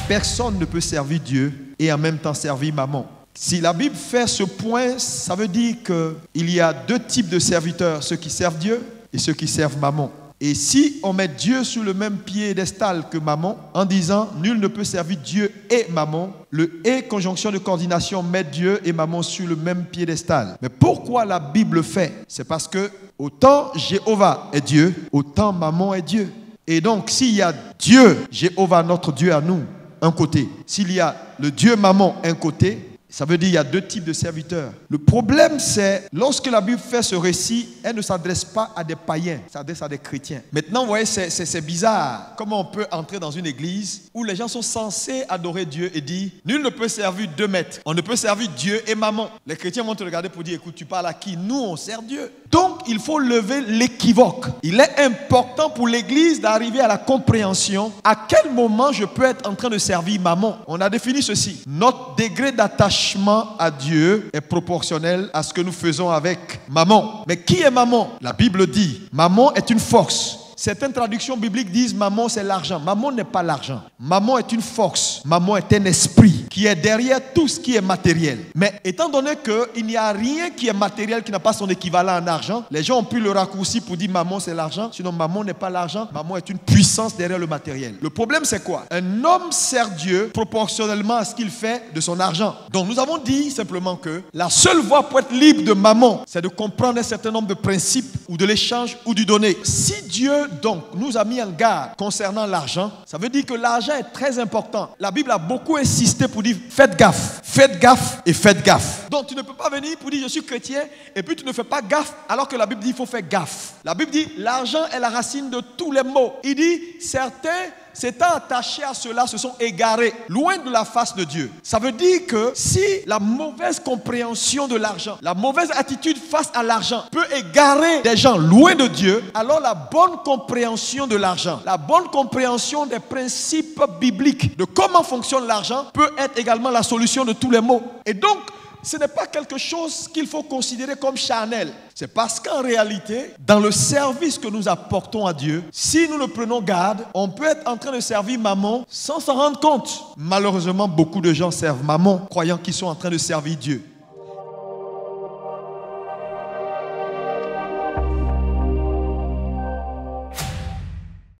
personne ne peut servir Dieu et en même temps servir maman. Si la Bible fait ce point, ça veut dire qu'il y a deux types de serviteurs, ceux qui servent Dieu et ceux qui servent maman. Et si on met Dieu sur le même piédestal que maman, en disant « nul ne peut servir Dieu et maman », le « et » conjonction de coordination met Dieu et maman sur le même piédestal. Mais pourquoi la Bible fait? C'est parce que autant Jéhovah est Dieu, autant maman est Dieu. Et donc s'il y a Dieu, Jéhovah notre Dieu à nous, un côté, s'il y a le Dieu maman un côté, ça veut dire qu'il y a deux types de serviteurs. Le problème, c'est, lorsque la Bible fait ce récit, elle ne s'adresse pas à des païens, elle s'adresse à des chrétiens. Maintenant, vous voyez, c'est bizarre. Comment on peut entrer dans une église où les gens sont censés adorer Dieu et dire, nul ne peut servir deux maîtres. On ne peut servir Dieu et maman. Les chrétiens vont te regarder pour dire, écoute, tu parles à qui? Nous, on sert Dieu. Donc, il faut lever l'équivoque. Il est important pour l'église d'arriver à la compréhension. À quel moment je peux être en train de servir maman? On a défini ceci. Notre degré d'attachement à Dieu est proportionnel à ce que nous faisons avec maman. Mais qui est maman? La Bible dit, maman est une force. Certaines traductions bibliques disent maman c'est l'argent. Maman n'est pas l'argent. Maman est une force. Maman est un esprit qui est derrière tout ce qui est matériel. Mais étant donné qu'il n'y a rien qui est matériel qui n'a pas son équivalent en argent, les gens ont pris le raccourci pour dire maman c'est l'argent. Sinon maman n'est pas l'argent. Maman est une puissance derrière le matériel. Le problème c'est quoi? Un homme sert Dieu proportionnellement à ce qu'il fait de son argent. Donc nous avons dit simplement que la seule voie pour être libre de maman, c'est de comprendre un certain nombre de principes ou de l'échange ou du donner. Si Dieu donc nous a mis en garde concernant l'argent, ça veut dire que l'argent est très important. La Bible a beaucoup insisté pour dire faites gaffe et faites gaffe. Donc tu ne peux pas venir pour dire je suis chrétien et puis tu ne fais pas gaffe alors que la Bible dit il faut faire gaffe. La Bible dit l'argent est la racine de tous les maux. Il dit certains s'étant attachés à cela se sont égarés loin de la face de Dieu. Ça veut dire que si la mauvaise compréhension de l'argent, la mauvaise attitude face à l'argent peut égarer des gens loin de Dieu, alors la bonne compréhension de l'argent, la bonne compréhension des principes bibliques de comment fonctionne l'argent peut être également la solution de tous les maux. Et donc, ce n'est pas quelque chose qu'il faut considérer comme charnel. C'est parce qu'en réalité, dans le service que nous apportons à Dieu, si nous ne prenons garde, on peut être en train de servir maman sans s'en rendre compte. Malheureusement, beaucoup de gens servent maman, croyant qu'ils sont en train de servir Dieu.